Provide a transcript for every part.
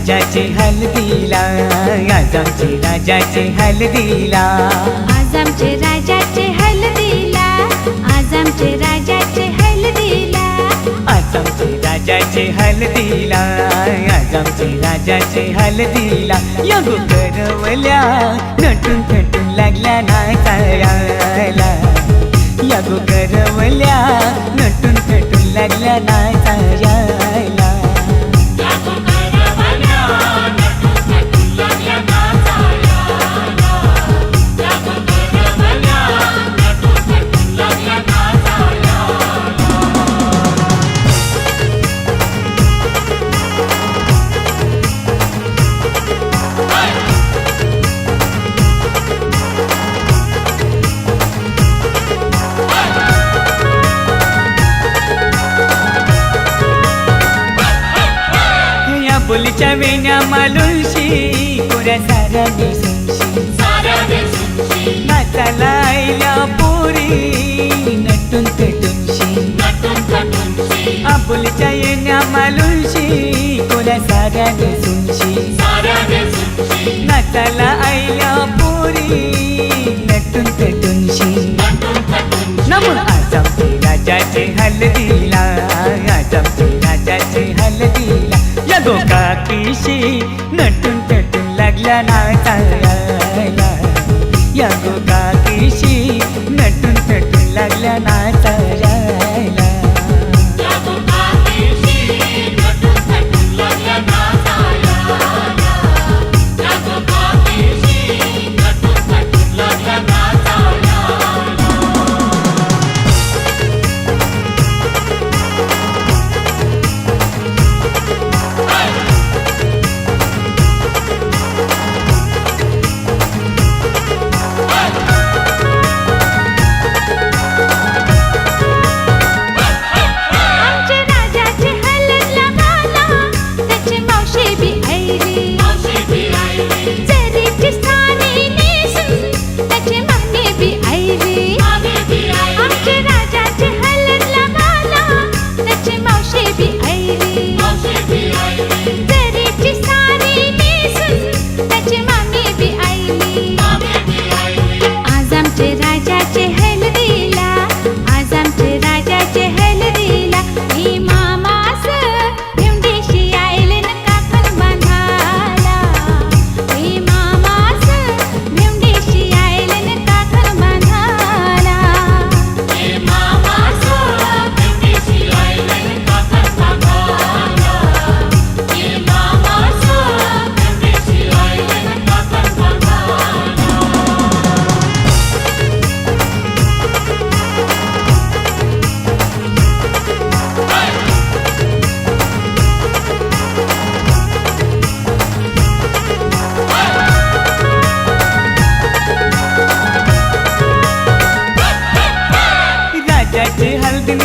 राजाचे हल्दीला, आज आमचे राजाचे हल्दीला, आज आमचे राजाचे हल्दीला, आज आमचे राजाचे हल्दीला, आज आमचे राजाचे हल्दीला, आज आमचे राजाचे हल्दीला. या गो करवल्या नटून थटून लागल्या नाचायला, या गो करवल्या नटून थटून लागल्या नाचायला. बोलीच्या वेण्या मालुंशी कोऱ्या साऱ्या दिसूनशी, नाचायला आयल्या पोरी नटून थटूनशी, आबोलीच्या वेण्या मालुंशी कोऱ्या साऱ्या दिसूनशी, नाचायला आयल्या पोरी नटून थटूनशी. नमून आज आमचे राजाचे हल्दीला, आज आमचे राजाचे हल्दीला, या गो काकीशी नटून थटून लागल्या नाचायला, या गो काकीशी नटून थटून लागल्या नाचायला.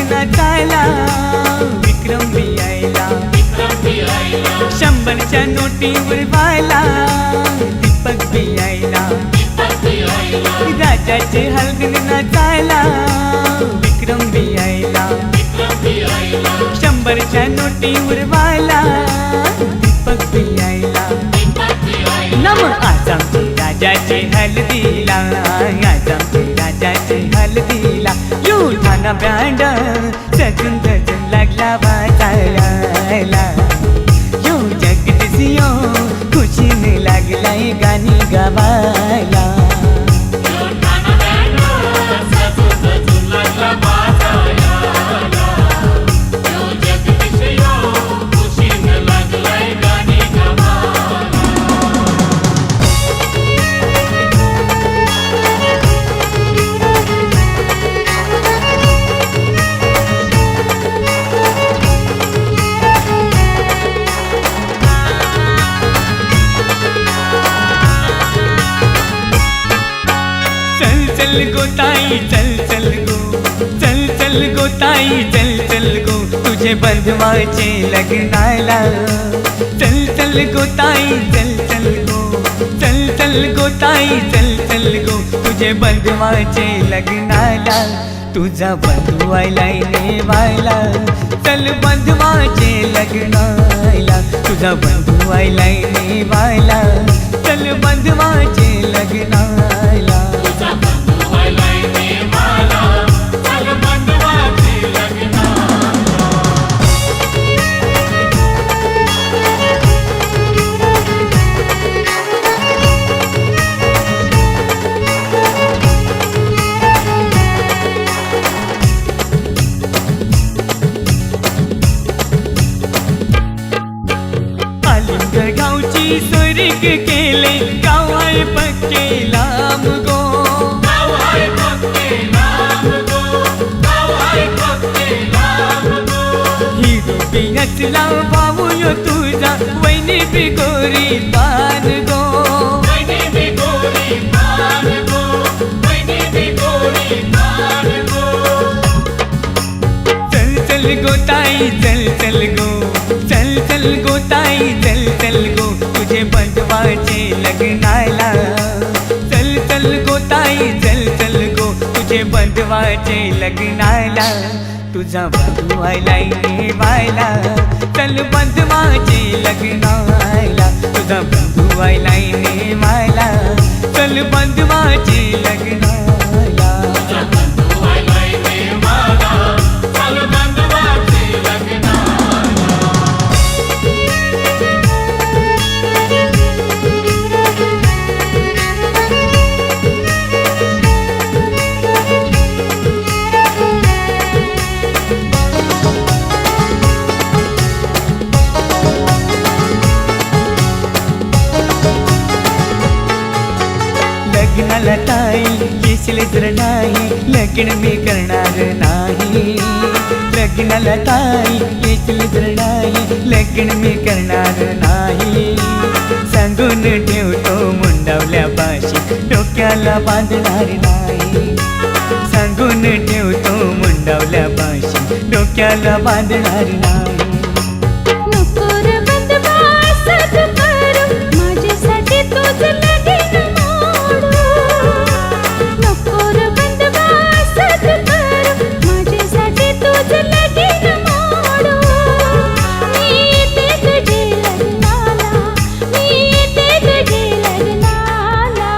नाचायला विक्रम भी आयला, 100च्या नोटीवर व्हायला दीपक भी आयला, राजाचे हलगीने नाचायला विक्रम भी आयला, 100च्या नोटीवर व्हायला दीपक भी आयला. नम आज आमचे राजाचे हल्दीला, आज आमचे राजाचे हल्दीला, युठाना बँड सजून सजून लागला वाजायला, यो जगदीशियो खुशीने लागलाय गाणी गावायला. चल गो ताई चल चल गो, चल चल गो ताई चल चल गो, तुझे बंधवाचे लग्नाला. चल चल गो ताई चल चल गो, चल चल गो ताई चल चल गो, तुझे बंधवाचे लग्नाला. तुझा बंधू आयलाय नेवायला, चल बंधवाचे लग्नाला. तुझा बंधू बंधू आयलाय नेवायला चल बंधवाचे लग्नाला. तुझा बंधू आलाय नेवाला चल बंधवाचे लग्नाला. आलिंग गावची सोरीक केले गाव आहे पक्के लांब गो. गाव आहे पक्के लांब गो, गाव आहे पक्के लांब गो. ही रूपी हसला भाऊ यो तुझा वैनी बिगोरी पान गो. वैनी बिगोरी पान गो, वैनी बिगोरी पान गो. चल चल गो ताई चल चल गो, चल चल गो ताई चल चल गो तुझे बंधवाचे लग्नाला. चल चल गो ताई चल चल गो तुझे बंधवाचे लग्नाला. तुझा बंधू आयलाय नेवायला चल बंधवाचे लग्नाला. तुझा बंधू आयलाय नेवायला चल बंधवाचे लग्नाला. तुझा बंधू आलाय नेवाला चल बंधवाचे लग्नाला. लग्नाला ताई येशील तर नाही लग्न मी करणार नाही. लग्नाला ताई येशील तर नाही लग्न मी करणार नाही. सांगून ठेवतो मुंडावल्या पाशी डोक्याला बांधणार नाही. सांगून ठेवतो मुंडावल्या पाशी डोक्याला बांधणार नाही. नको रे बंधवा साथ करू माझ्यासाठी तुझं लगीन मोडू. नको रे बंधवा साथ करू माझ्यासाठी तुझं लगीन मोडू. मी येते तुझे लग्नाला, मी येते तुझे लग्नाला.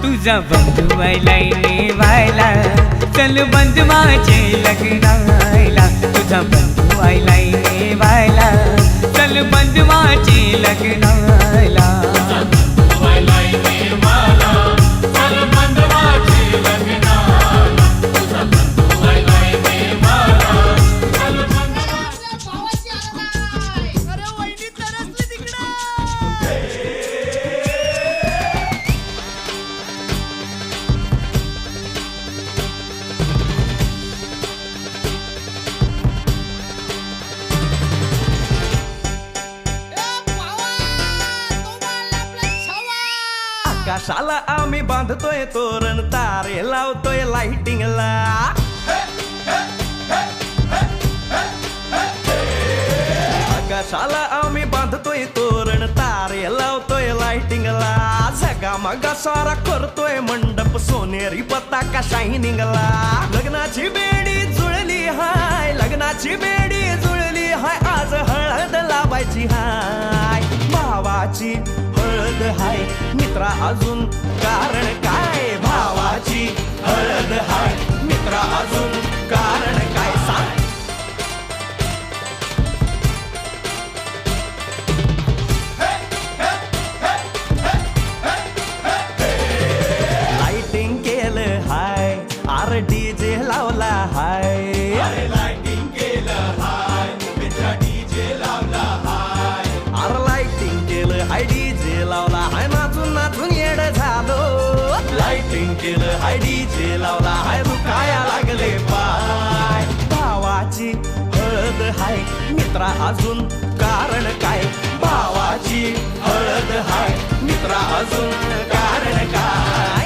तुझा बंधू आयलाय नेवायला चल बंधवाचे लग्नाला. तुझा बंधू आयलाय नेवायला चल बंधवाचे लग्नाला. तुझा बंधू आलाय नेवाला चल बंधवाचे लग्नाला. तुझा बंधू आलाय नेवाला चल बंधवाचे. अरे वहिनी तरसली तिकडे. आकाशाला आम्ही बांधतोय तोरण तारे लावतोय लाइटिंगला. आकाशाला आम्ही बांधतोय तोरण तारे लावतोय लाइटिंगला. झगामगा सारा करतोय मंडप सोनेरी पताका शायनिंगला. लग्नाची बेडी जुळली हाय, लग्नाची बेडी जुळली हाय. आज हळद लावायची हाय, भावाची हळद हाय. मित्रा अजून कारण काय, भावाची हळद हाय. मित्रा अजून कारण काय सांग. लाइटिंग केलं हाय, आर डीजे लावला हाय. लाइटिंग केलं हाय, मित्रा डीजे लावला हाय. आर लाइटिंग केलं हाय, डीजे लावला हाय. नाचून नाचून येड झालो. लाइटिंग केलं हाय, डीजे लावला हाय. दुखाया लागले पाय. भावाची हळद हाय, मित्रा अजून कारण काय. भावाची हळद हाय, मित्रा अजून कारण काय.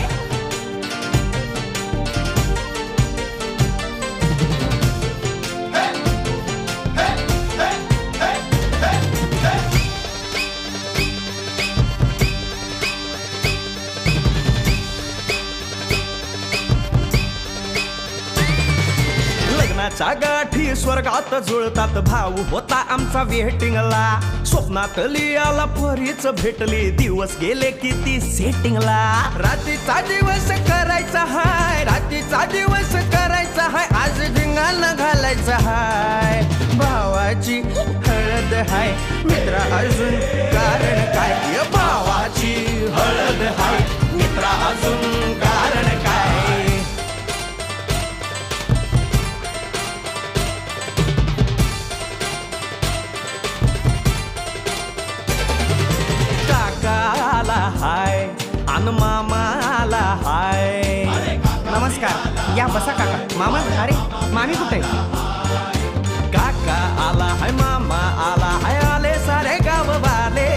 लग्नाच्या गाठी स्वर्गात जुळतात भाऊ होता आमचा वेटिंगला स्वप्नात लियाला परीच भेटली दिवस गेले किती सेटिंगला रात्रीचा दिवस करायचा हाय रात्रीचा दिवस करायचा हाय आज धिंगाणा घालायचा हाय भावाची हळद हाय मित्रा अजून कारण काय भावाची हळद हाय मित्रा अजून कारण काय काकाला हाय अन मामाला हाय नमस्कार या बसा काका मामा अरे मामी कुठे काका आला हाय मामा आला हाय आले सारे गाव वाले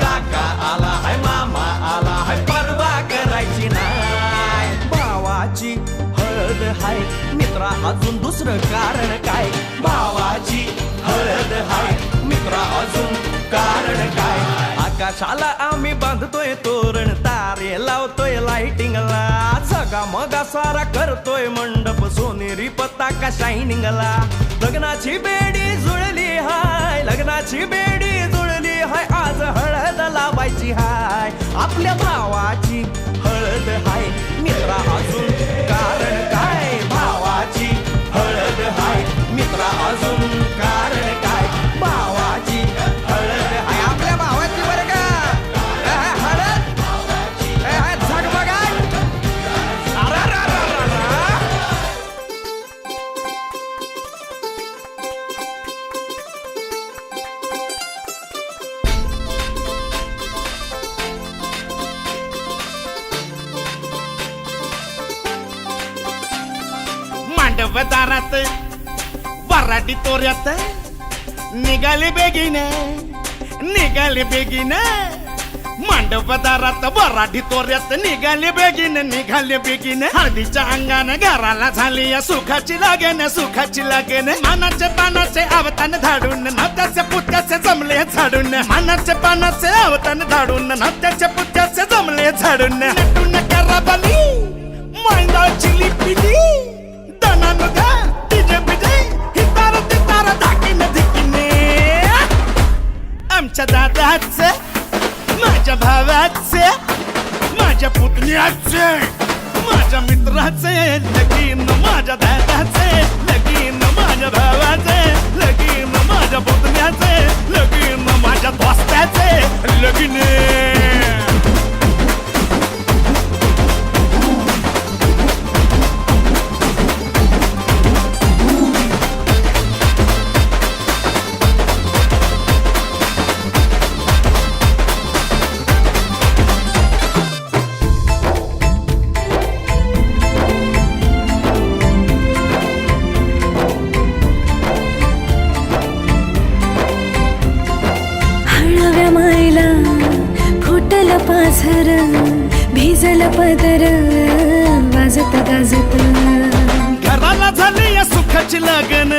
काका आला हाय मामा आला हाय परवा करायची नाय भावाची हळद हाय मित्रा अजून दुसरं कारण काय भावाची हळद हाय मित्रा अजून कारण काय आकाशाला आम्ही बांधतोय तोरण तारे लावतोय लाइटिंगला सगा मगा सारा करतोय मंडप सोनेरी पताका शायनिंगला लग्नाची बेडी जुळली हाय लग्नाची बेडी जुळली हाय आज हळद लावायची हाय आपल्या भावाची हळद हाय मित्रा अजून कारण काय भावाची हळद हाय मित्रा अजून कारण काय भावाची हळद हाय आपल्या भावाची बरं का हळद झगमगाट मांडव दारात वराडी तोऱ्यात निघाले बेगीन मांडव दारात वराडी तोऱ्यात निघाले बेगीन हळदीच्या अंगाने घराला झाली या सुखाची लागेन मानाचे पानाचे आवतान धाडून नत्याचे पुत्याचे जमले झाडून मानाचे पानाचे आवतान धाडून नत्याचे पुत्याचे जमले झाडून नटून कराबाली मांडाची लिपिली दनानुगा डीजे बिजे हितार तितार धाकीने धिकीने आमच्या दादाचे माझ्या भावाचे माझ्या पुतण्याचे माझ्या मित्राचे लगीन माझ्या दादाचे लगीन माझ्या भावाचे लगीन माझ्या पुतण्याचे लगीन माझ्या दोस्ताचे लगीन पाझर भिजल पदर वाजत गाजत घराला झाली या सुखाची लगन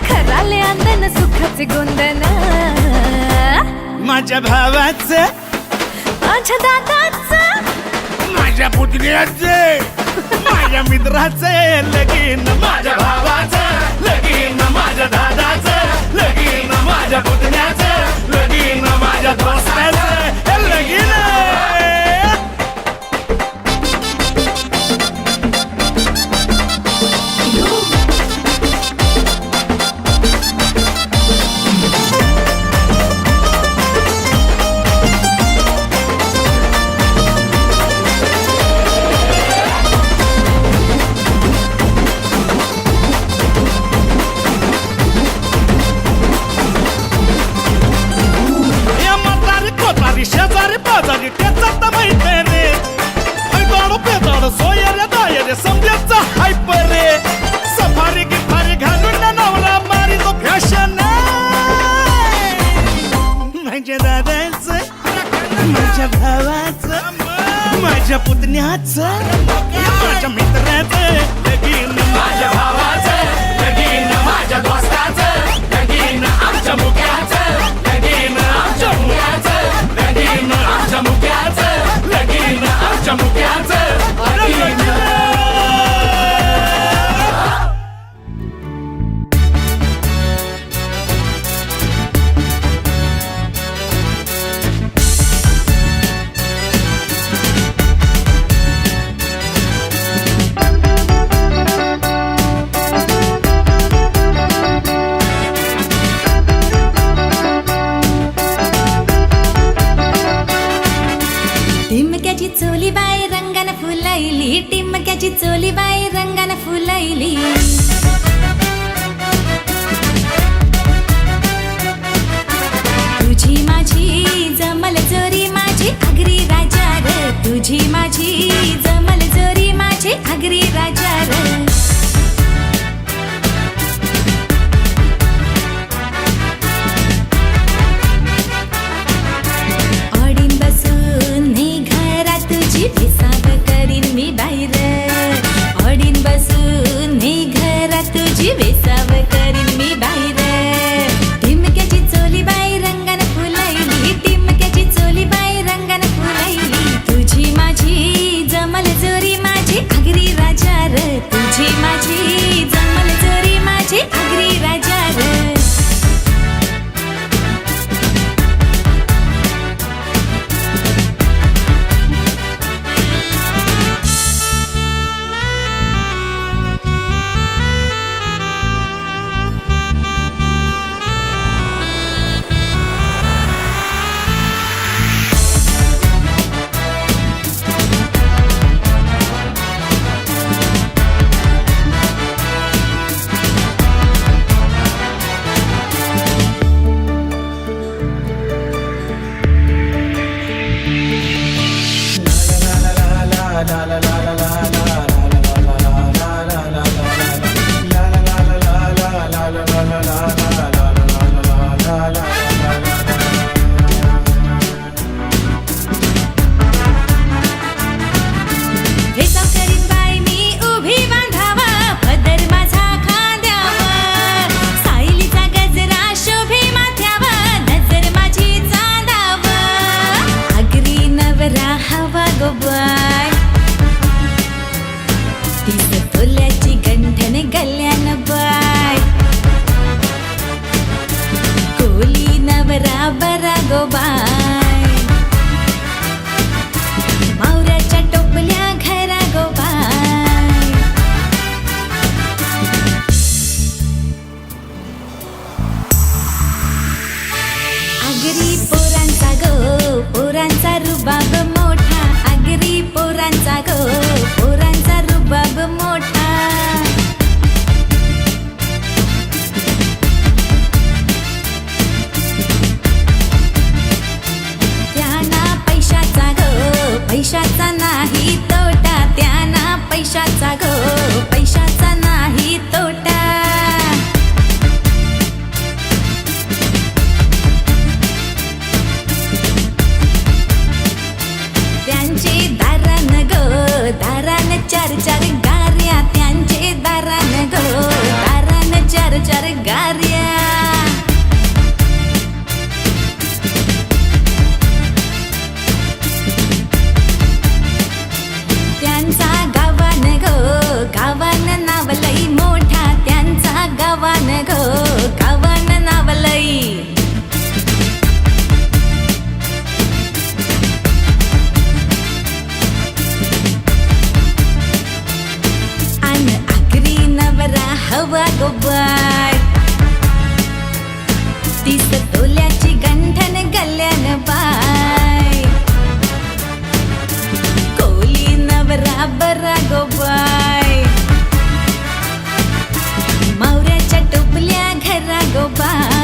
खराले अंदन सुखाचे गोंदन माझ्या भावाचं माझ्या दादाचं माझ्या पुतण्याचे माझ्या मित्राचे लगीन माझ्या भावाचं लगीन माझ्या दादाचं लगीन माझ्या पुतण्याचं लगीन माझ्या दोस्ताचं लगीन शेजारी पाजारी त्याचा माहिती रे दाडो पेदाडो सोयरे दायरे समजायचा हायपर रे सफारी गिफारी घालून नवरा मारी तो फॅशन माझ्या दादाचं माझ्या भावाचं माझ्या पुतण्याचं माझ्या मित्राचं लगीन माझ्या भावाचं लगीन माझ्या दोस्ताचं लगीन आमच्या मुक्याचं लगीन आमच्या मुक्याचं लगीन आमच्या मुक्याचं लगीन आमच्या मुक्याचं लगीन विसाव करीन मी बाहेर टिमक्याची चोली बाई रंगान फुलैली टिमक्याची चोली बाई रंगान फुलैली तुझी माझी जमल जोरी माझी आगरी राजा र तुझी माझी जमल जोरी माझी आगरी राजा र विसाव करीन बाई मी उभी बांधावा पदर माझा खांद्यावर सायलीचा गजरा शोभे माथ्यावर नजर माझी चांदावर आगरी नवरा हवा गो बाय तीस तोल्याची गंठन गल्यान बाय कोली नवरा बरा गो बाय मावऱ्याच्या टोपल्या घरा गो बाय आगरी पोरांचा रुबाब मोठा आगरी पोरांचा रुबाब मोठा त्यांना पैशाचा नाही तोटा त्यांना पैशाचा नाही तोटा त्यांचे दारान चार चार गार्या त्यांचे दारान चार चार गार्या त्यांचा गावान नावलई मोठा त्यांचा गावान नावलई अन आगरी नवरा हवा गो बाय तीस तोल्याची गंठन गल्यान बाय कोली नवरा बरा गो बाय मावऱ्याच्या टोपल्या घरा गो बाय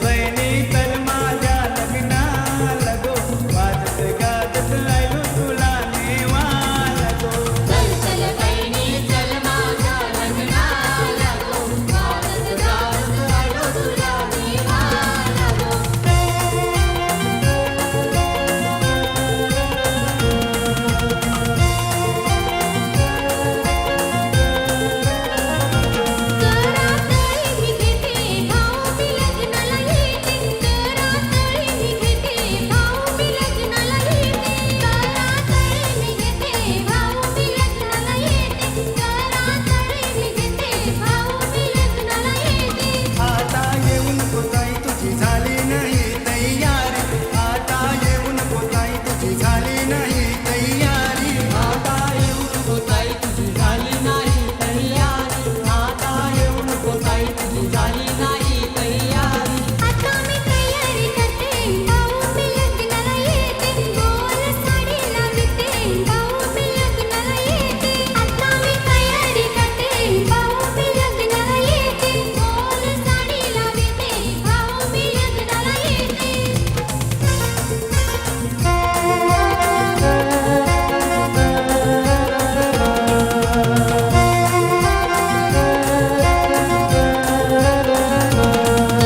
बहिणी चल माझ्या लग्नाला गो वाजत गाजत आलो तुला नेवाला गो चल चल बहिणी चल माझ्या लग्नाला गो वाजत गाजत आलो तुला नेवाला गो करातळी मी घेते भाऊ मी लग्नाला येते करातळी मी घेते भाऊ मी लग्नाला येते करातळी मी घेते भाऊ मी लग्नाला येते करातळी मी घेते भाऊ मी लग्नाला येते आता येऊन कोताई तुझी झाली नाही तयारी आता येऊन कोताई तुझी झाली नाही तयारी आता येऊन कोताई तुझी झाली नाही तयारी आता येऊन कोताई तुझी झाली नाही तयारी आता मी तयारी करते भाऊ मी लग्नाला येते गोल साडी लावते भाऊ मी लग्नाला येते आता मी तयारी करते भाऊ मी लग्नाला येते गोल साडी लावते भाऊ मी लग्नाला येते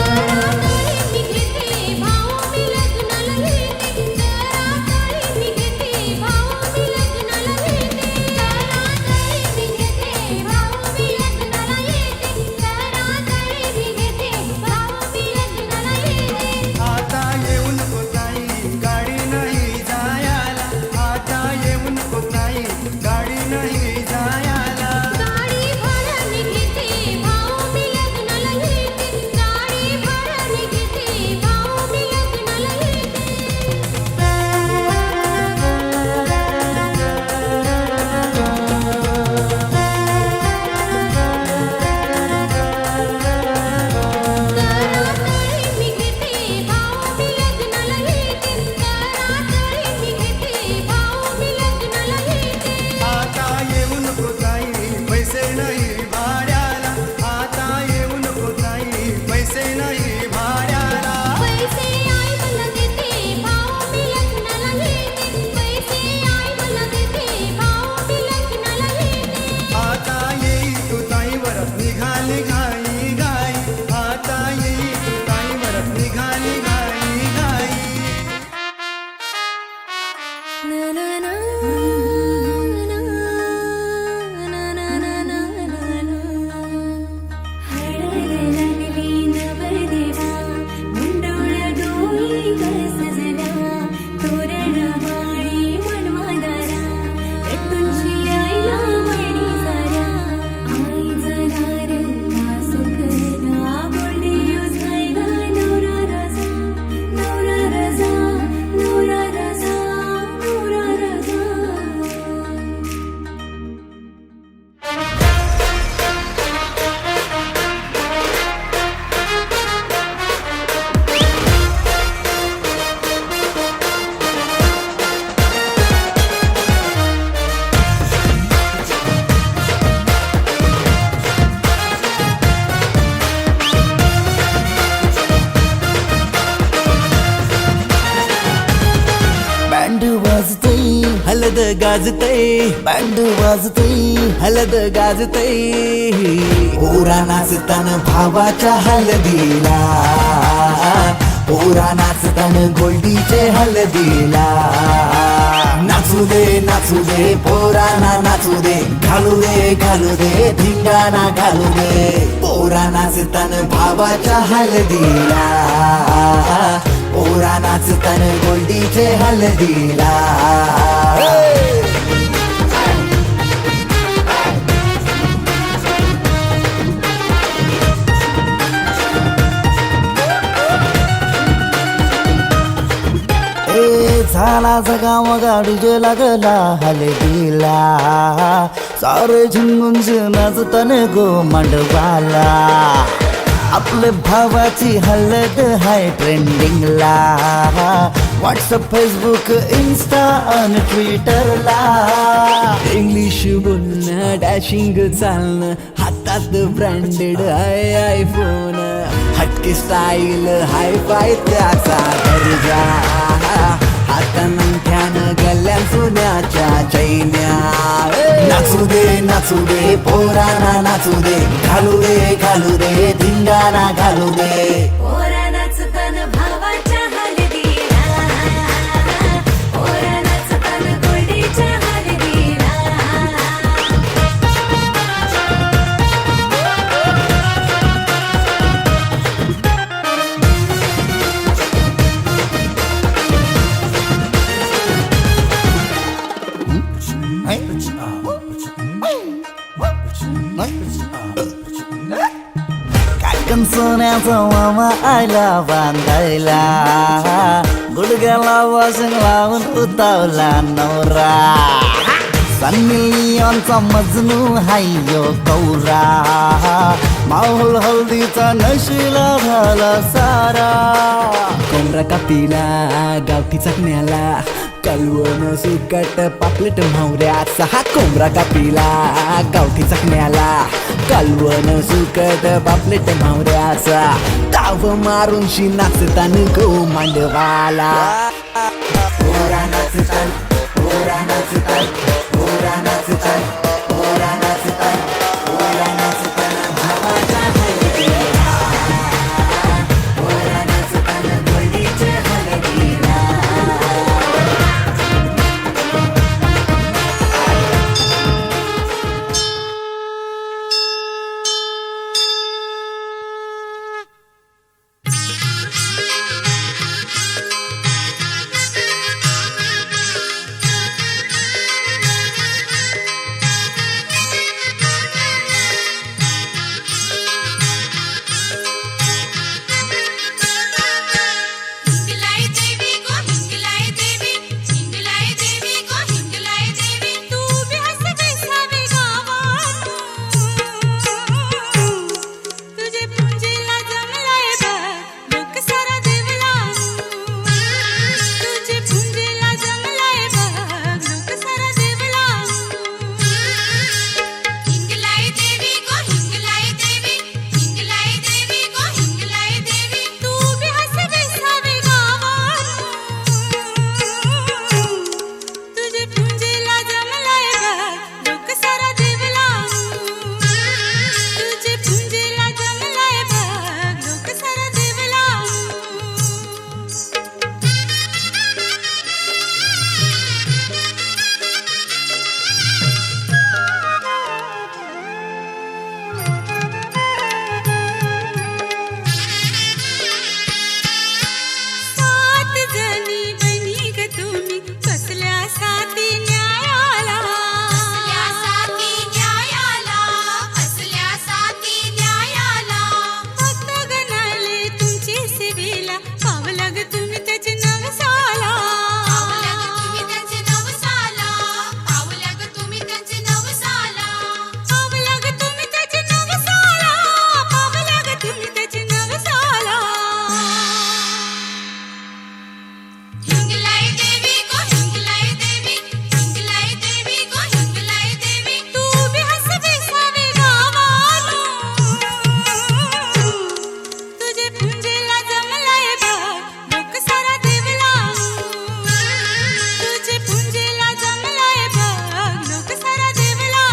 करातळी मी घेते भाऊ मी लग्नाला येते करातळी मी घेते भाऊ मी लग्नाला येते करातळी मी घेते भाऊ मी लग्नाला येते करातळी मी घेते भाऊ मी लग्नाला येते आता येऊन कोताई गाडी नाही जायाला आता येऊन कोताई गाडी नाही जायाला गाडी भाड्याने घेते भाऊ मी लग्नाला येते गाडी भाड्याने घेते भाऊ मी लग्नाला येते करातळी मी घेते भाऊ मी लग्नाला येते करातळी मी घेते भाऊ मी लग्नाला येते आता येऊन कोताई पैसे नाही भाड्याला आता येऊन कोताई पैसे नाही भाड्याला पैसे आई मला देते भाऊ मी लग्नाला येते पैसे आई मला देते भाऊ मी लग्नाला येते आता येई तू ताईवर निघाली घाई घाई आता येई तू ताईवर निघाली घाई घाई ना ना ना हळद लागली नवरदेवा मुंडोळ्या डोळी कस सजना तोरण माळी मनवादारा रट्टूंची आईला वळणी सारा आई जाणार सुखना गोल्डी यूज खायला नवरा रजा नवरा रजा नवरा रजा नवरा रजा बँड वाजतय हलद गाजतय बँड वाजतय हलद गाजतय पोरा नाचताना भावाच्या हलदीला पोरा नाचताना गोल्डीचे हलदीला नाचू दे पोराना नाचू दे घालू दे धिंगाणा घालू दे पोरा नाचताना भावाच्या हलदीला पोरा नाचताना गोल्डीचे हलदीला झाला जगाव गाडी जे लागला हलदीला सारे झुंगून नाचताना गो मांडवाला आपल्या भावाची हलद हाय ट्रेंडिंगला व्हॉट्सअप फेसबुक इन्स्टा आणि ट्विटरला इंग्लिश बोलणं डॅशिंग चालणं हातात ब्रँडेड आयफोन हटकी स्टाईल हाय फाय त्याचा दर्जा हातानं गल्ल्या सोन्याच्या चैन्या नाचू दे पोरांना नाचू दे घालू दे धिंगाणा घालू दे पोरा नाचतान भावाच्या हलदीला पोरा नाचतान गोडीच्या हलदीला काकण सोन्याचा मामा आला बांधायला गुडघ्याला वासंग लावून उतावला नवरा सन्नी लिओनचा मजनू हायो कौरा माहोल हल्दीचा नशिला झाला सारा कोंबरा कापीला गावठी चकण्याला कलवण सुकट पापलेट म्हावऱ्याचा हा कोंबरा कापीला गावठी चकण्याला कलवण सुकट पापलेट म्हावऱ्याचा ताव मारून शी नाचतान गो मांडवाला पोरा नाचतान पोरा नाचतान पोरा नाचतान पोरा नाचतान पोरा नाचतान भावाच्या हलदीला पोरा नाचतान गोडीच्या हलदीला हिंगलाई देवी को हिंगलाई देवी को हिंगलाई देवी तू भी हंस बेसावे गावात तुझे पुंजीला जमलाय बघ लोक सारा देवला तुझे पुंजीला जमलाय बघ लोक सारा देवला हिंगलाई देवी को हिंगलाई देवी को हिंगलाई देवी तू भी हंस बेसावे गावात तुझे पुंजीला जमलाय बघ लोक सारा देवला तुझे पुंजीला जमलाय बघ लोक सारा देवला सात जणी बनी ग तुम्ही कसल्या साती न्यायाला फक्त गणाले तुमची सेवेला पावलग तुम्ही त्याची नवसाला पावलग तुम्ही त्याची नवसाला पावलग तुम्ही त्याची नवसाला हिंगलाई देवी को हिंगलाई देवी को हिंगलाई देवी तू भी हंस बेसावे गावात तुझे पुंजीला जमलाय बघ लोक सारा देवला तुझे पुंजीला जमलाय बघ लोक सारा देवला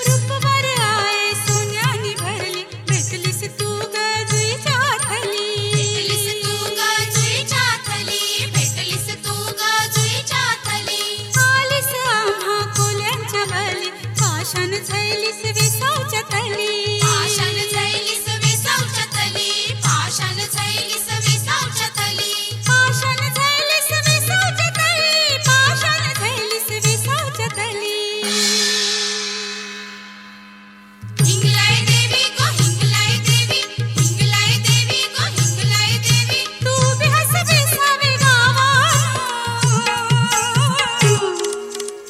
रूपवर आये सोन्यानी भरली भेटलीस तू ग जुईच्या थली आलीस आम्हा कोल्यांच्या भली पाषाण झैलीस विसावच्या तली पाषाण झैलीस विसावच्या तली पाषाण झैलीस विसावच्या तली हिंगलाई देवी को हिंगलाई देवी को हिंगलाई देवी तू भी हंस बेसावे गावात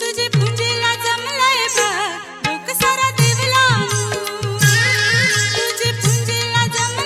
तुझे पुंजीला जमलाय बघ लोक सारा देवला तुझे पुंजीला जमलाय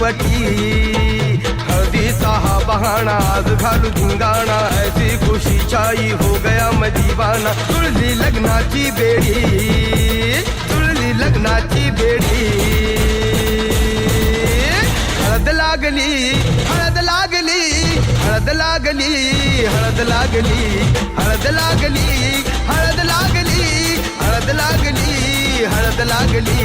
पटी हळदीचा हा बहाणा आज घालू धिंगाणा ऐसी खुशी छाई हो गया मैं दीवाना जुळली लग्नाची बेडी जुळली लग्नाची बेडी हळद लागली हळद लागली हळद लागली हळद लागली हळद लागली हळद लागली हळद लागली हळद लागली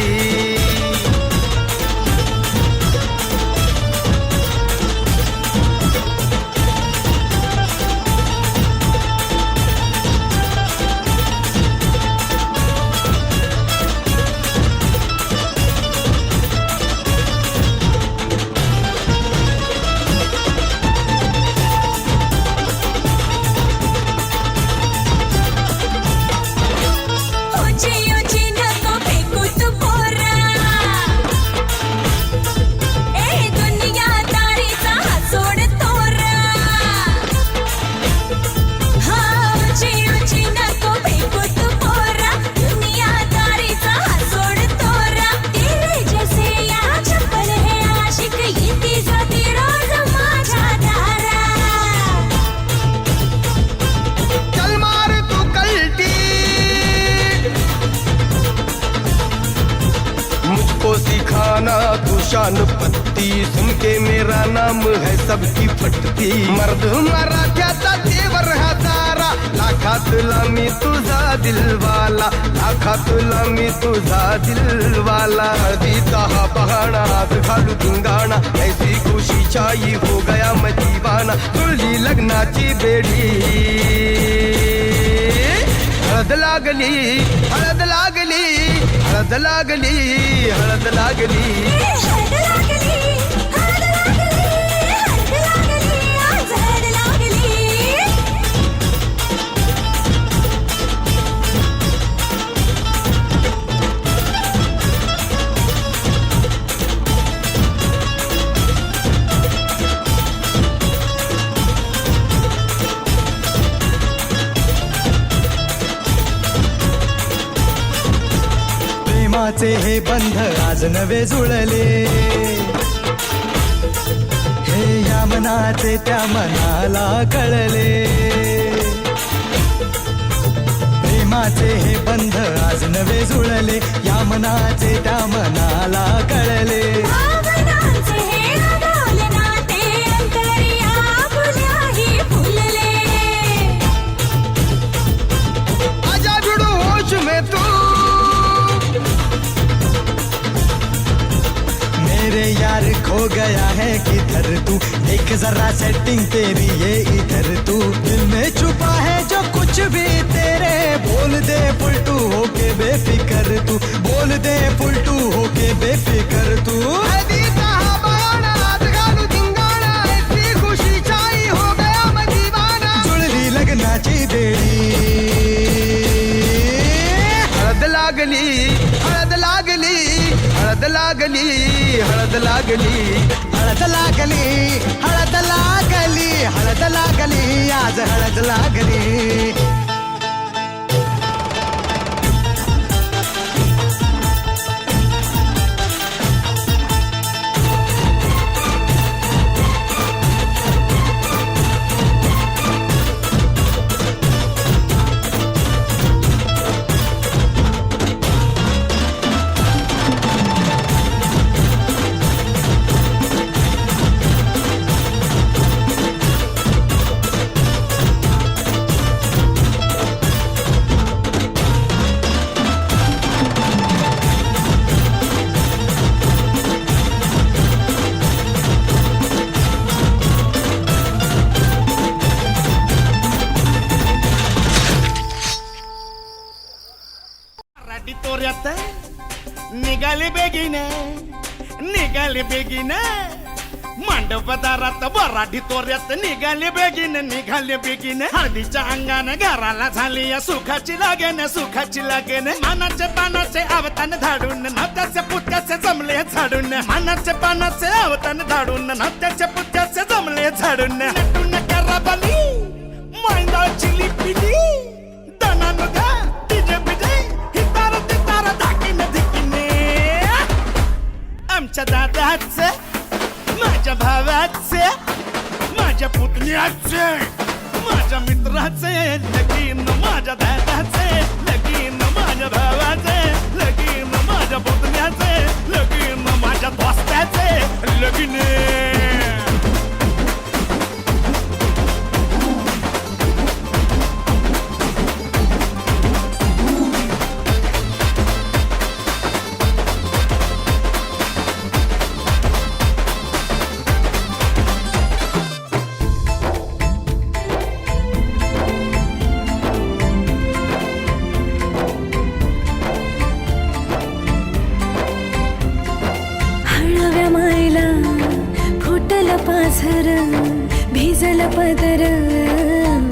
ऊंची ऊंची नको फेकू तू पोरा ए दुनियादारीचा हा सोड तोरा हा ऊंची ऊंची नको फेकू तू पोरा दुनियादारीचा हा सोड तोरा तेरे जैसे या चप्पल है आशिक येती जाती रोज माझ्या दारा चल मार तू कल्टी मुझको सिखाना तू शान पत्ती सुन के मेरा नाम है सबकी फटती मर्द मराठ्याचा देवर हा तारा लाखातला मी तुझा दिलवाला लाखातला मी तुझा दिलवाला हळदीचा हा बहाणा आज घालू धिंगाणा ऐसी खुशी छाई हो गया मैं दीवाना जुळली लग्नाची बेडी हळद लागली हळद लागली हळद लागली हळद लागली हळद लागली हळद लागली हळद लागली आज हळद लागली प्रेमाचे हे बंध आज नवे जुळले हे या मनाचे त्या मनाला कळले प्रेमाचे हे बंध आज नवे जुळले या मनाचे त्या मनाला कळले भावनांचे हे अडवले नाते अंतरिया फुल्याही फुलले आजा जुडू होश में तू मेरे यार खो गया है किधर तू देख जरा सेटिंग तेरी ये इधर तू दिल में छुपा है जो कुछ भी तेरे बोल दे फुलटू होके बेफिकर तू बोल दे फुलटू होके बेफिकर तू हळदीचा हा बहाणा आज घालू धिंगाणा ऐसी खुशी छाई हो गया मैं दीवाना जुळली लग्नाची बेडी हळद लागली हळद लागली हळद लागली हळद लागली हळद लागली हळद लागली हळद लागली आज हळद लागली मराठी तोऱ्यात निघाले बेगीन मांडव दारात वराठी तोऱ्यात निघाले बेगीन हळदीच्या अंगाने घराला झाली या सुखाची लागेन मानाचे पानाचे अवतान धाडून नात्याचे पुत्याचे जमले झाडून मानाचे पानाचे अवतान धाडून नात्याचे पुत्याचे जमले झाडून नटून कराबाली मांडाची लिपिली दनान गा तिजे बिजे हितार तितार धाकीन धिकीने आमच्या दादाच माझ्या भावाचे माझ्या पुतण्याचे माझ्या मित्राचे लगीन माझ्या दादाचे लगीन माझ्या भावाचे लगीन माझ्या पुतण्याचे लगीन माझ्या दोस्ताचे लगीन हळव्या मायला फुटल पाझर भिजल पदर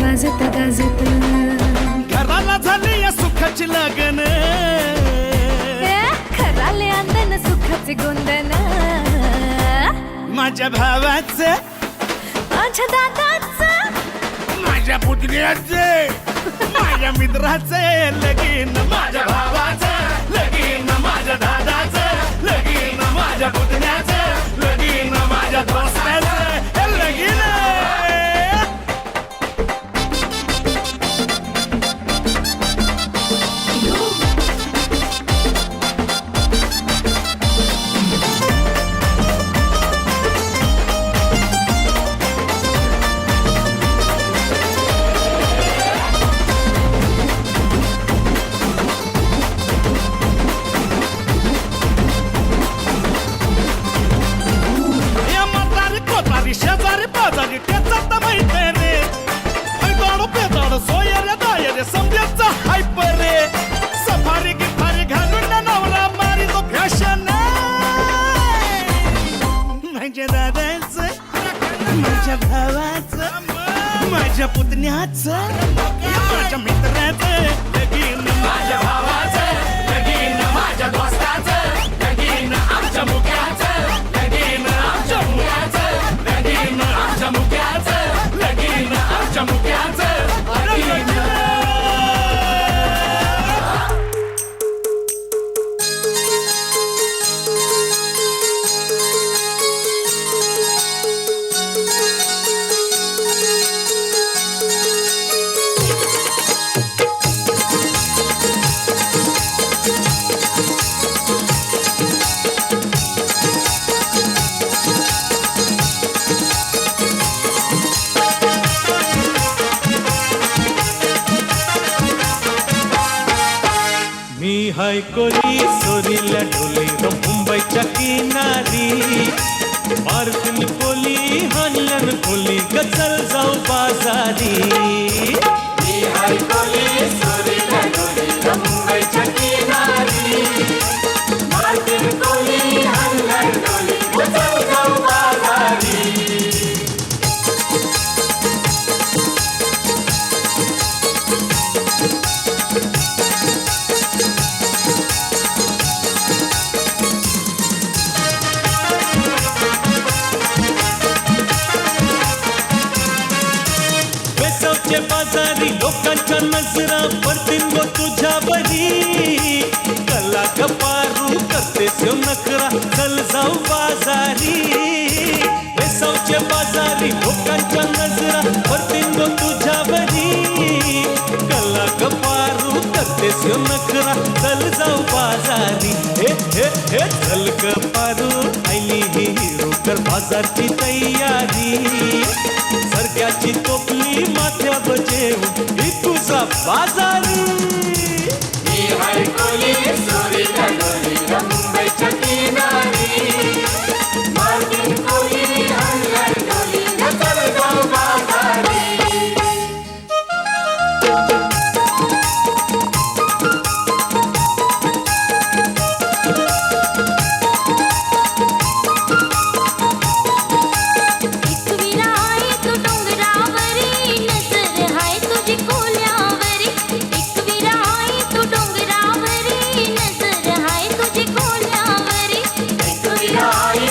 वाजत गाजत घराला झाली या सुखाची लगन खराले अंदन सुखाचे गोंदन माझ्या भावाचे माझ्या दादाचं माझ्या पुतण्याचे माझ्या मित्राचे लगीन माझ्या भावाचं लगीन माझ्या दादाचं लगीन माझ्या पुतण्याचं लगीन माझ्या दोस्ताचं हे लगीन या म्हातारी कोतारी शेजारी पाजारी त्याचा तर माहिती रे ऐताडू पेताडू सोयरे दायरे समजायचा हायप रे सफारी गिफारी घालून ना नवरा मारी तो फॅशन माझ्या दादाचं माझ्या भावाचं माझ्या पुतण्याचं माझ्या मित्राचं लगीन माझ्या भावाचं लगीन माझ्या दोस्ताचं लगीन आमच्या मुक्याचं लगीन आमच्या मुक्याचं लगीन आमच्या मुक्याचं लगीन आमच्या मुक्याचं लगीन मी हाय कोली सोरीला ढोली र मुंबईच्या किनारी मारतीन कोली हनलन कोली गचल जाऊ बाजारी मी हाय कोली सोरीला ढोली र मुंबईच्या किनारी मारतीन कोली हनलन कोली गचल जाऊ बाजारी वेसवचे बाजारी लोकांच्या नजरा पडतील गो तुझ्यावरी कला कपारू करते स्यो नखरा चल जाऊ बाजारी वेसवचे बाजारी लोकांच्या नजरा पडतील गो तुझ्यावरी कला कपारू करते स्यो नखरा चल जाऊ बाजारी हे हे हे चल कपारू आईली हिरो कर बाजारची तयारी सरक्याची टोपली माथ्या बजेवून ही तुझा बाजारी ही हाय कोली सोरीला ढोली र मुंबईच्या किनारी मारतीन कोली हनलन ढोली चल जाऊ बाजारी एकविरा आहे तू डोंगरावरी नजर हाय तुझी कोल्यावरी एकविरा आहे तू डोंगरावरी नजर हाय तुझी कोल्यावरी एकविरा आहे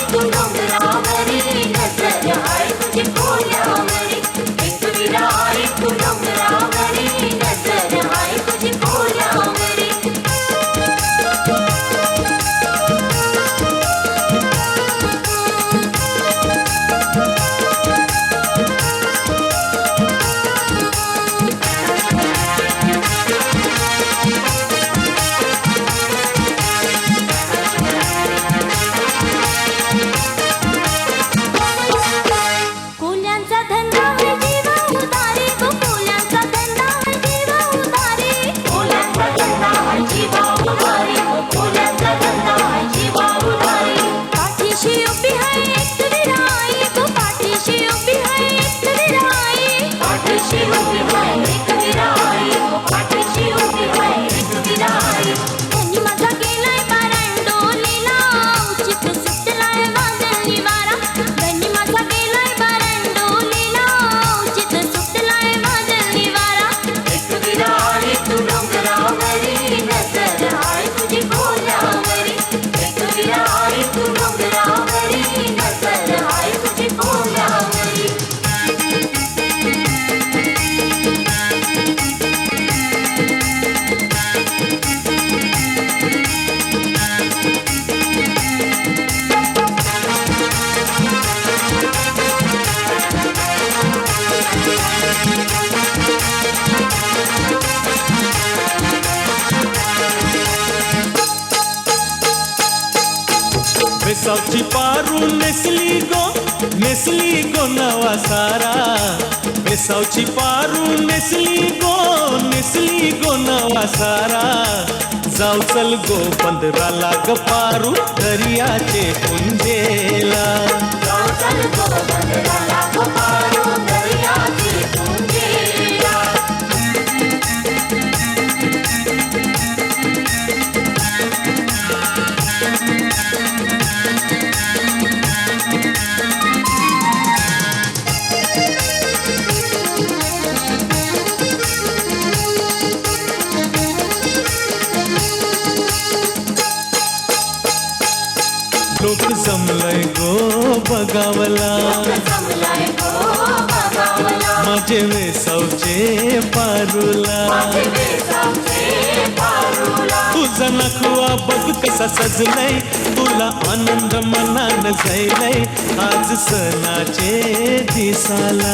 बेसावची पारू नेसली गो नवा सारा बेसावची पारू नेसली गो नवा सारा जाऊ चल गो पंधराला ग पारू दर्याचे पुंजेला लोक जमलंय गो बगावला माझे वेसावचे पारूला तुझा नखवा बघ कसा सजलाय तुला आनंद मनान जायलाय आज सणाचे दिसाला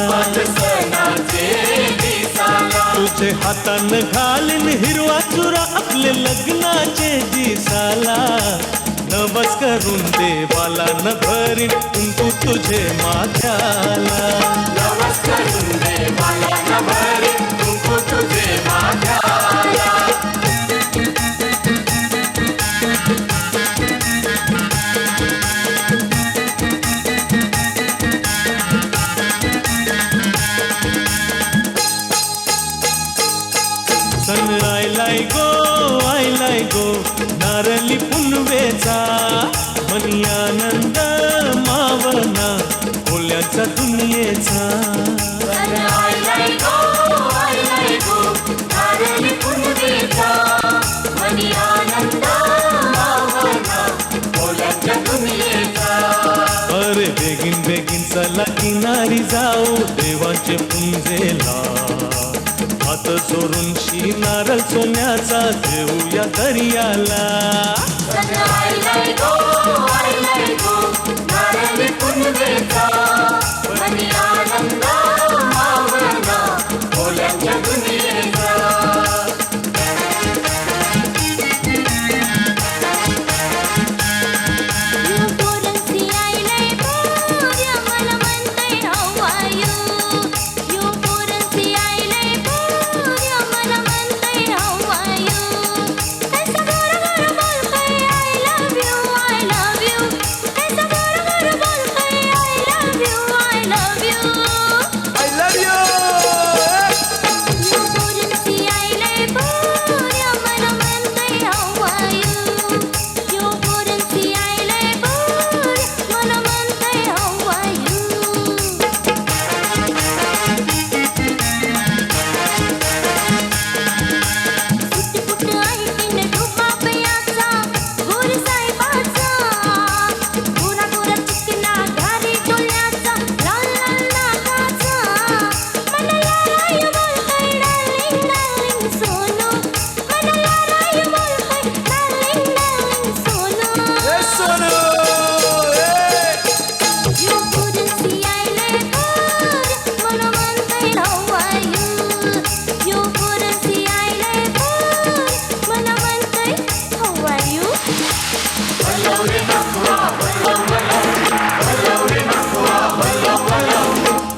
तुझे हातान घालीन हिरवा चुरा आपले लग्नाचे दिसाला नवस करून देवाला न भरीन कुंकू तुझे माथ्याला नवस करून देवाला न भरीन कुंकू तुझे माथ्याला सन आयलाय गो नारली पुनवेचा मनी आनंद मावना बोल्याचा दुनियेचा अरे बेगीन चला किनारी जाऊ देवाचे पुंजेला हात जोडून नारळ सोन्याचा देऊया दर्याला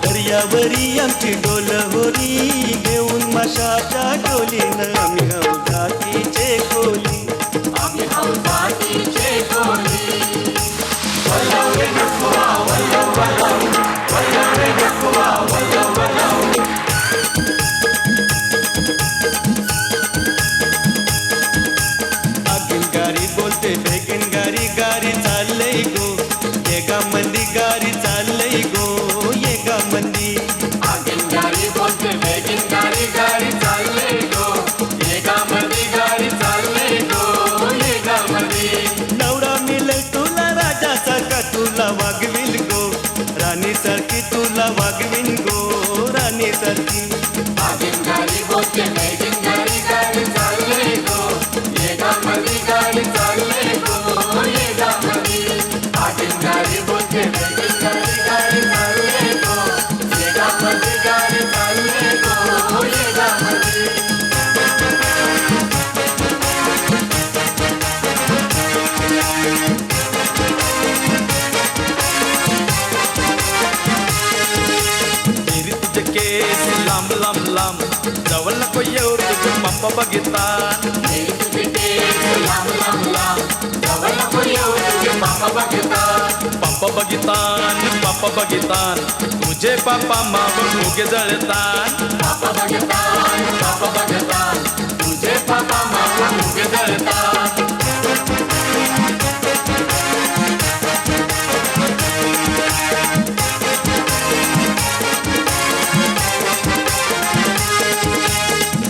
दर्यावरी आमची डोल होरी घेऊन माशाच्या डोलीनं आम्ही हौदातीचे कोली आगीन गारी बोलते बेगीन गारी चाललंय गो येगा मंदी गारी चाललंय गो येगा मंदी आगीन गाडी बोलते बेगीन गाडी चालले गो येगा मधी गाडी चालले गो येगा मधी नवरा मिळेल तुला राजा सारखा तुला वागविल गो राणी सारखी तुला वागविन गो राणी सारखी आगीन गाडी बोलते बेगीन गाडी चालले गो येगा मधी गाडी चालले गो येगा मधी आगीन गाडी बोलते बेगीन गाडी चालले गो येगा मधी गाडी चालले गो येगा मधी येऊ तुझे पप्पा बघितान मेरी तुझे केस लांब लांब लांब जवळ नको येऊ तुझे पापा बघतात पप्पा बघितान तुझे पापा माग मुगे जळतान पापा बघतात तुझे पापा मागून मुगे जळतात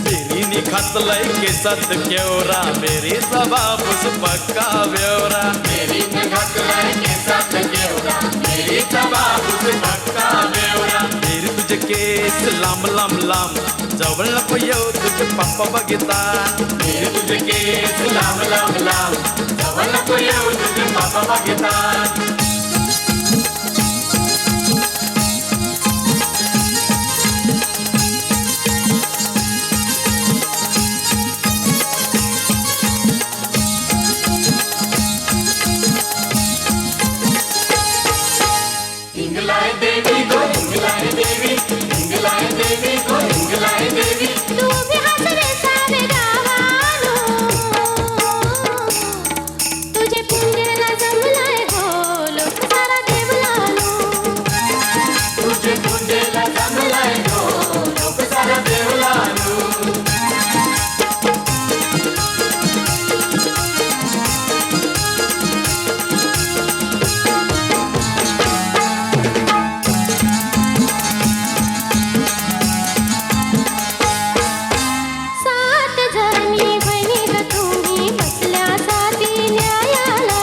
बेरीनी खातलय केसात केवरा बेरीचा बापूस पक्का बेवरा मेरीने घातलाय केसात केवढा मेरीचा बाबूस पक्का बेवरा बेरी तुझे केस लांब लांब लांब जवळ नको येऊ तुझे पप्पा बघितान मेरी तुझे केस लांब लांब लांब जवळ नको येऊ तुझे पापा बघतात हिंगलाय देवी गो हिंगलाय देवी हिंगलाय देवी गो हिंगलाय देवी तू भी हंस रे सारे गावालो तुझे पुंजला जमलाय हो लोक सारा देवलालो तुझे पूजेला जमलाय गो लोक सारा देवलानू सात जणी बहिणी ग तुम्ही बसल्या साथी न्यायाला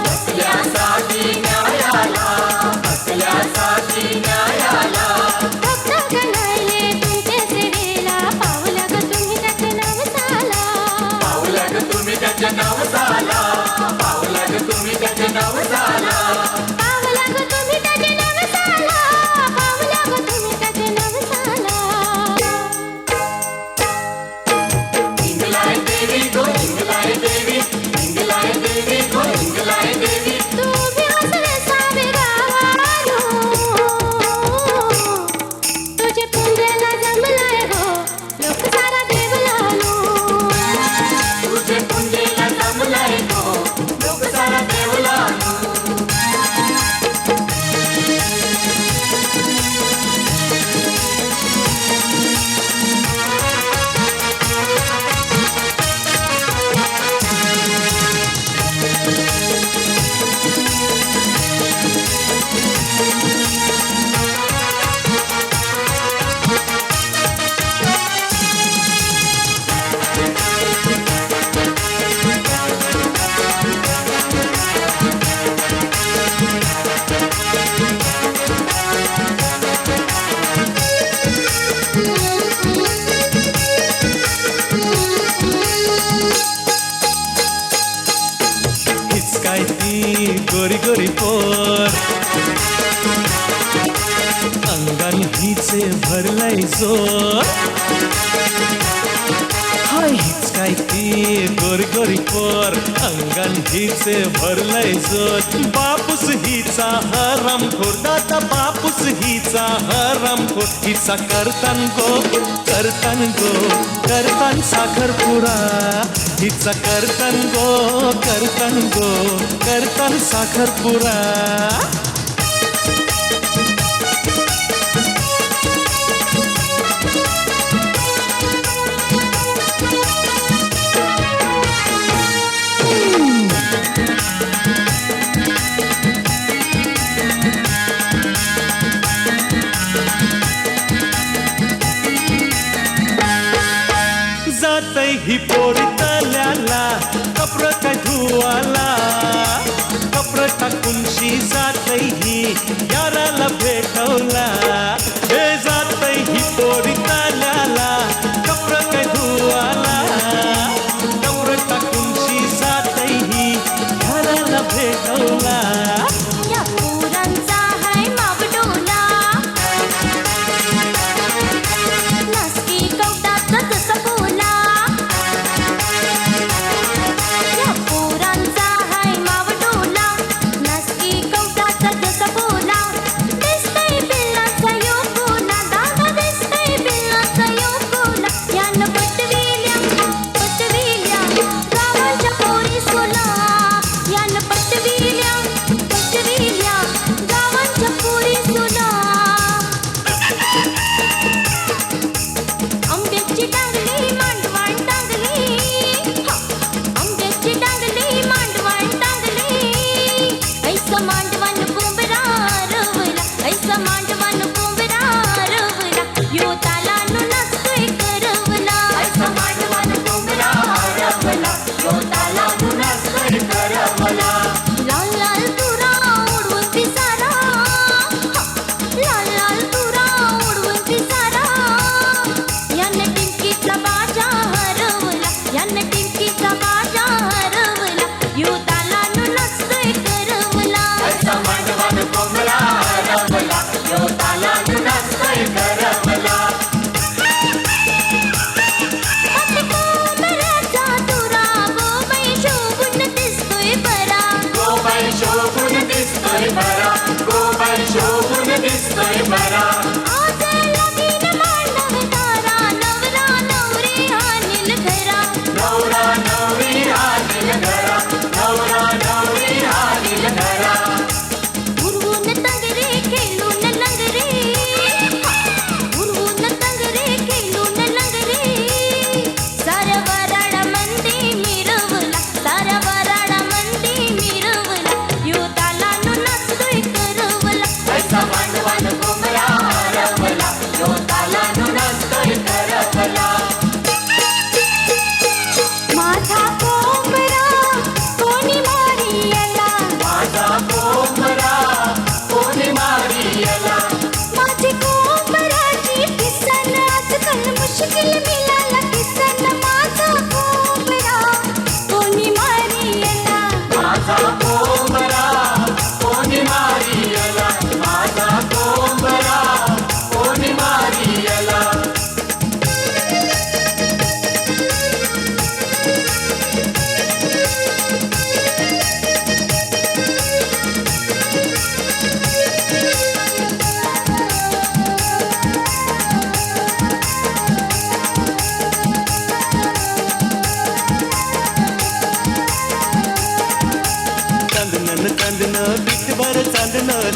बसल्यासाठी न्यायाला बसल्यासाठी न्यायाला भक्त गणायले तुमचे सेवेला पावला ग तुम्ही त्याचे नाव साला पावला ग तुम्ही त्याचे नाव झाला पावला ग तुम्ही त्याचे नाव झाला पावला ग तुम्ही त्याचे नाव साला पावला ग तुम्ही त्याचे नाव साला हिंगलाय देवी गो हिंगलाय देवी हिंगलाय देवी गो हिंगलाय देवी तू भी हसले सावे गावालो तुझे पुंजला जमलाय हो लोक सारा देवलालो तुझे पुंजेला जमलाय गो लोक सारा देवलानू हिचकाय ती गोरी गोरी पोर अंगान हिचे भरलाय जोर हाय हिचकाय ती गोरी गोरी पोर अंगान हिचे भरलाय जोर बापूस हिचा हरामखोर दादा बापूस हिचा हरामखोर हिचा करतान करतान साखरपुडा हिचा करतान करतान साखरपुडा जातय ही पोरी तल्याला कपड काय धुवाला कपड टाकून शी जातय ही याराला भेटवला हे जातय ही पोरी तल्याला कपड काय धुवाला कपड टाकून शी जातय ही याराला भेटवला या पोरांचा हाय मावडोला नसकी कवटात जसं बोला या पोरांचा हाय मावडोला नसकी कवटात जसं बोला दिसतंय पिल्ला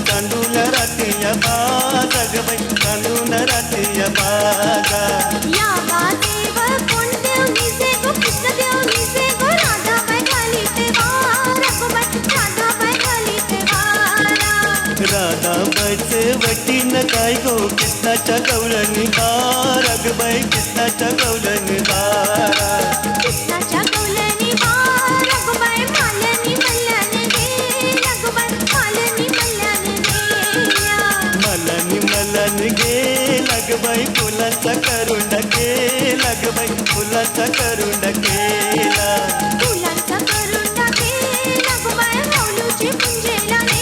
तांदूळ रात्रीया बाज ग बाई तांदूळ रात्रीया बाजा या बाजेवर कोण देव निसे गो कृष्ण देव निसे गो राधाबाई खाली ते वार रघुबाई राधाबाई खाली ते वारा राधाबाईचे वटीन काय गो कृष्णाच्या गवळणी बार ग बाई कृष्णाच्या गवळणी बारा कृष्णाच्या कौलनी वार रघुबाई मालनी मल्ल्याने गे रघुबाई मालनी मल्ल्याने गेल्या मलन गे लग बाई फुलाचा करुंड केला ग बाई फुलाचा करुंड केला फुलांचा करून टाके रघुबाई माऊलीची पुंजेला ने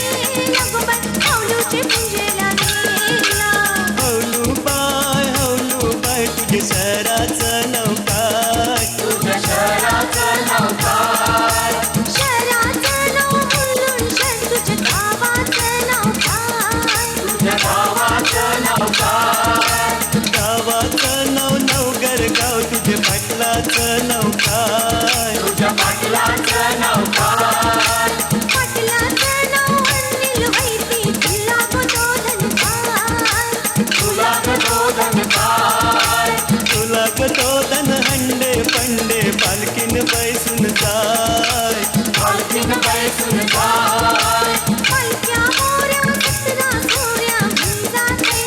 रघुबाई माऊलीची पुंजेला नेला हौलू बाय तुझे शहराचं नाव काय तुझ्या शहराचं नाव काय शहराचं नाव बोलून शहर तुझ्या गावाचं नाव काय तुझ्या गावाचं नाव काय गावाचं नाव नवगर गाव तुझे पाटलाचं नाव काय तुझ्या पाटलाचं नाव काय पाटलाचं नाव अनिल वैती तुला गोदोधन काय तुला गदोदन काय तुला गदोदन हंडे पंडे पालखीन बैसून जाय पालखीन बैसून जाय पालख्या मोऱ्या सतरा सोऱ्या घेऊन जाते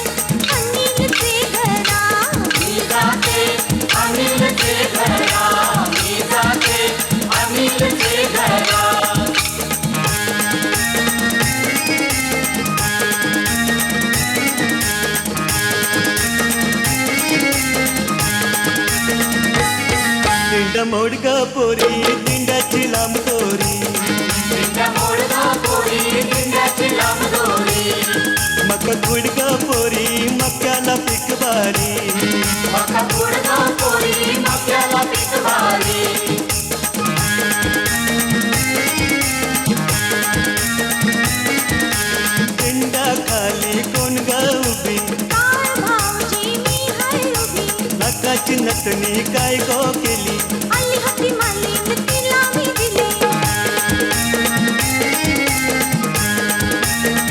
अनिलचे घरा मी जाते अनिलचे घरा मी जाते अनिलचे घरा दिंड मोडगा पोरी दिंडाची लांब दोरी दिंड्या मोडगा पोरी दिंड्याची लांब दोरी मका गुडगा पोरी मक्याला पीक बारी मका गुडगा पोरी मक्याला पीक भारी दिंडा खाली कोण गा उभी काय भाऊजी मी हाय उभी नकाची नटणी काय गो केली आली होती मालीन तिला मी दिले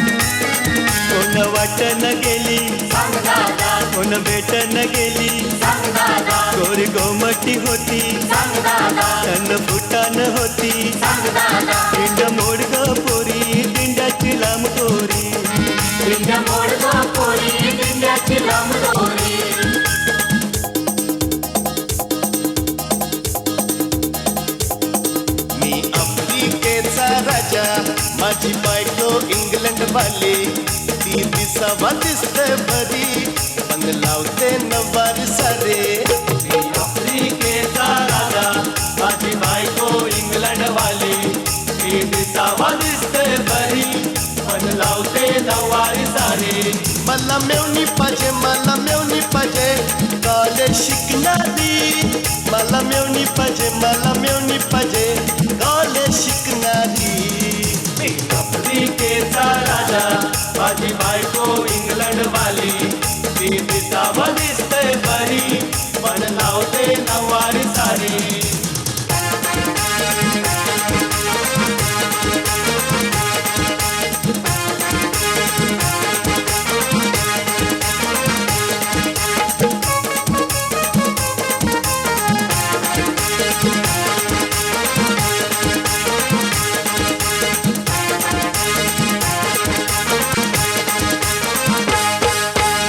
कोण वाटन गेली सांग दादा कोण भेटन गेली सांग दादा गोरी गोमटी होती सांग दादा तन फुटान होती सांग दादा दिंड मोडगा पोरी दिंडाची लांब दोरी दिंड्या मोडगा पोरी दिंड्याची लांब दोरी मी आफ्रिकेचा राजा माझी बायको इंग्लंड वाली ती दिसावा दिसते बरी मग लावते नवारी सारे मी आफ्रिकेचा राजा माझी बायको इंग्लंड वाली ती दिसावा दिसते बरी पण लावते नवारी सारे मला मेवणी पाहिजे कॉलेज शिकणारी मला मेवणी पाहिजे कॉलेज शिकणारी मी आफ्रिकेचा राजा माझी बायको इंग्लंड वाली ती दिसावा दिसते बरी पण लावते नवारी सारी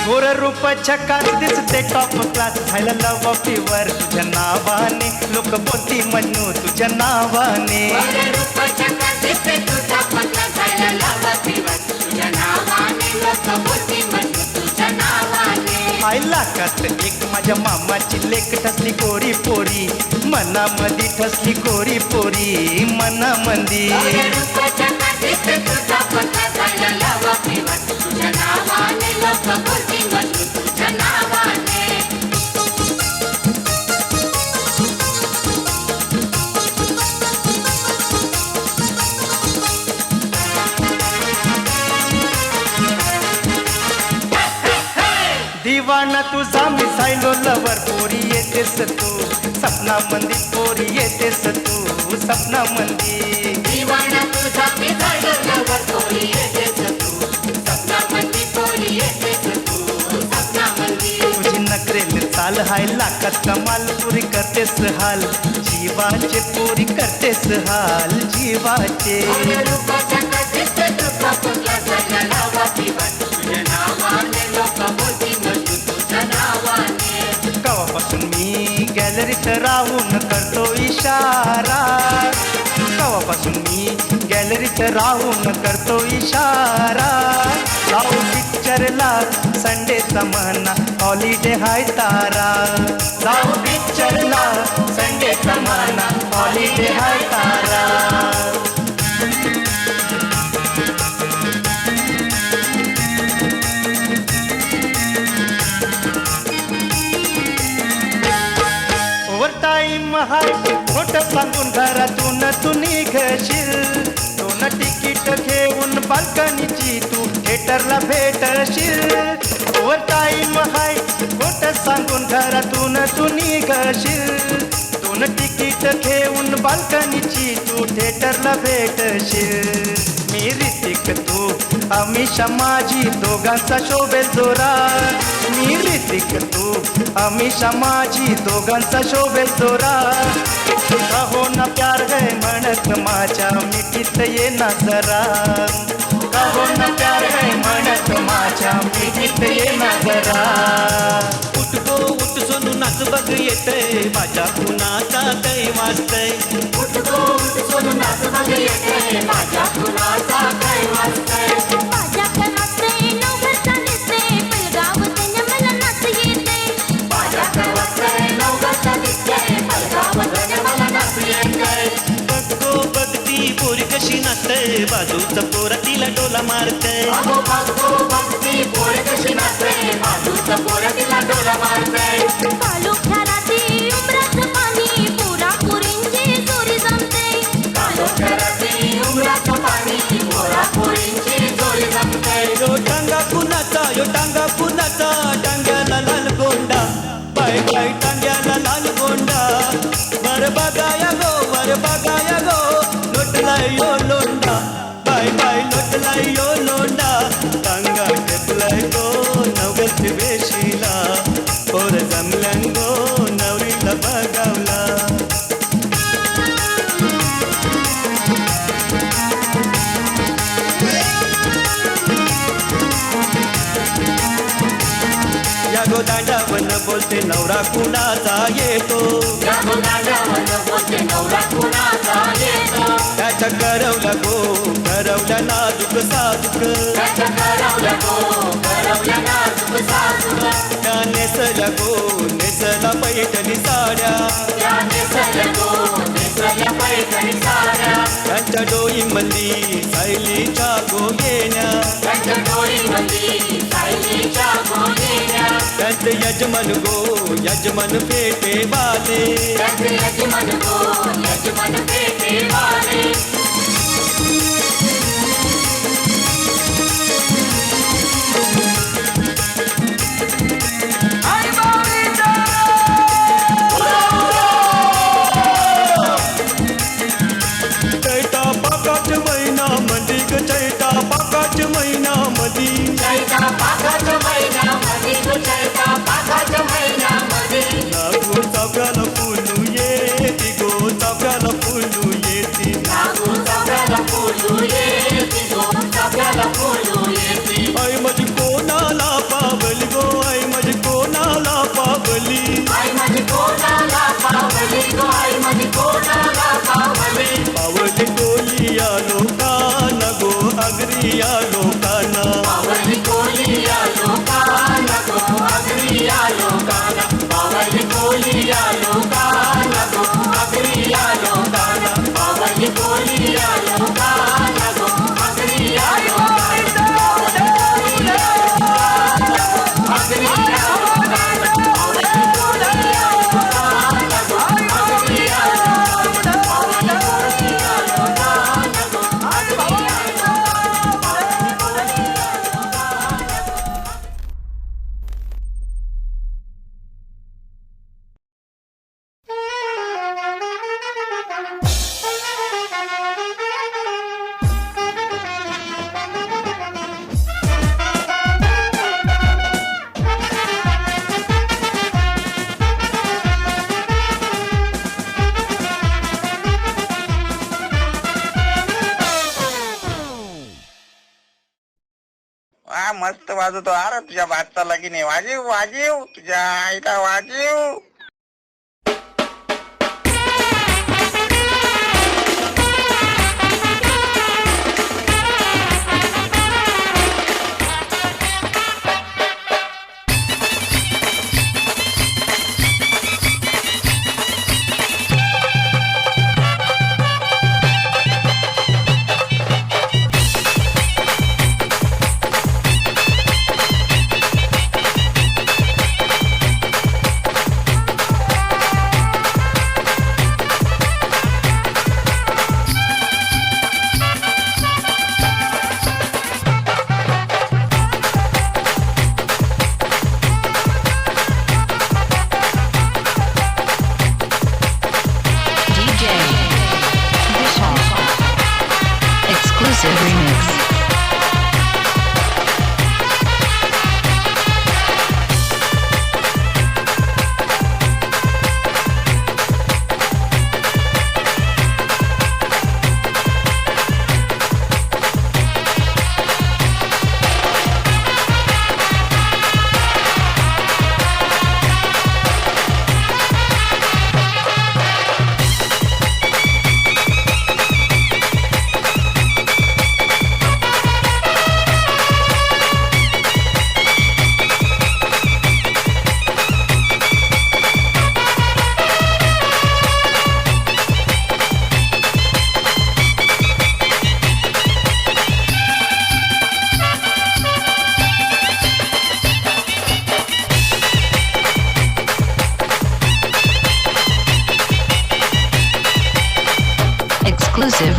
गोर रूप छक्का दिसते टॉप क्लास झालं लव फीवर तुझ्या नावाने लोक बोलती म्हणू तुझ्या नावाने रूपाच्या काठीचे तुझा पत्ता झाला लावा फिवर तुझ्या नावाने लोक बोलती म्हणू तुझ्या नावाने आईला कात एक माझ्या मामाची लेक ठसली गोरी पोरी मनामधी ठसली गोरी पोरी मनामंदी रूपाच्या काठीचे तुझा पत्ता झाला लावा फिवर तुझ्या नावाने लोक बोलती म्हणू तुझ्या नावाने दिवाना तुझा मिसायलो लवर पोरी येतेस तू सपनामंदी पोरी येतेस तू सपनामंदी दिवाना तुझा मी झालो लवर पोरी येतेस तू हाय लाखात कमाल पुरी करतेस हाल जीवाचे पुरी करतेस हाल जीवाचे अरे रूपाच्या कधीच तुका कुठला सगळ्या नावाची बन तुझ्या नावाने लोक बोलतील तू तुझ्या नावाने कवापासून मी गॅलरीत राहून करतो इशारा कवापासून मी गॅलरीत राहून करतो इशारा जाऊ पिक्चरला संडेचा म्हणा हॉलिडे हाय तारा जाऊ पिक्चरला संडेचा म्हणा हॉलिडे हाय तारा ओव्हर टाईम हाय खोटं सांगून घरातून तू निघशील दोन तिकीट घेऊन बाल्कनीची तू थिएटरला भेटशील ओव्हर टाईम हाय खोटं सांगून घरातून तू निघशील दोन तिकीट घेऊन बाल्कनीची तू थिएटरला भेटशील मी ऋतिक तू अमिषा माझी दोघांचा शोभेल जोरा मी ऋतिक तू अमिषा माझी दोघांचा शोभेल जोरा हो ना प्यार है म्हणत माझ्या मिठीत ये ना जरा हो ना प्यार है म्हणत माझ्या मिठीत ये ना जरा उठ गो उठ सोनू नाच बघ येतय माझ्या कुणाचा कै वाजतय उठ गो उठ सोनू नाच बघ येते माझ्या कुणाचा काय वाजतय माझ्या कणाचे नवघरचा दिसते पलगाव त्याने मला नाच येते माझ्या वाजतय नवघरचा दिसतय पलगावतने मला नाच येतय बघ बघती पोरी कशी नाचतय बाजूचा पोरा तिला डोला मारतय अगो बघतो बघती पोर कशी नाचते बाजूचा पोर तिला डोला मारतय कालोख्या रात्री उमराचं पाणी पुरा पुरींची जोरी जमते कालो करती उमराचं पाणी पोरा पोरींची जोडी जमते यो टांगा कुणाचा टांग्याला लाल गोंडा बाय बाय टांग्याला लाल गोंडा वर बघाया गो लोटलाय यो लोंडा बाय बाय लोटलाय यो लोंडा टांगा टेपलाय गो नवगत वेशीला पोर जमल्यान गो नवरीला बघावला या गो दांडावन बोलते नवरा कुणाचा येतो या मुलाला बोलते नवरा कुणाचा येतो त्याच्या करवला नाजूक साजूक त्याच्या करवल्या नाजूक साजूक त्या नेसला पैठणी साड्या त्या नेसल्या पैठणी साड्या त्यांच्या डोईमंदी सायलीच्या गोगेण्या त्यांच्या डोळीमध्ये सायलीच्या गोगेण्या त्यांचे यजमान पेटे वाले त्यांचे यजमान पेटे वाले चैता पाकाच महिना मधी ग चैता पाकाच महिना मधी चैता पाकाच्या महिन्यामध्ये चैता पाकाच्या महिन्यामध्ये लागू चाफ्याला फुलू येती गो चाफ्याला फुलू येती लागू चाफ्याला फुलू येते गो चाफ्याला फुलू येते आई माझी कोणाला पावली गो आई माझी कोणाला पावली आई माझी कोणाला पावली गो आई माझी कोणाला पावली पावली कोलिया लोकांना गो अगरिया लोकांना पावली कोलिया लोकांना गो अगरिया लोकांना पावली कोलिया लोकांना गो अगरिया लोकांना पावली कोलिया लोकांना गो अगरिया लोकांना अगरिया वा मस्त वाजवतो. अरे तुझ्या भातचा लगीन आहे. वाजीव वाजीव तुझ्या आईला वाजीव. Exclusive remix. Exclusive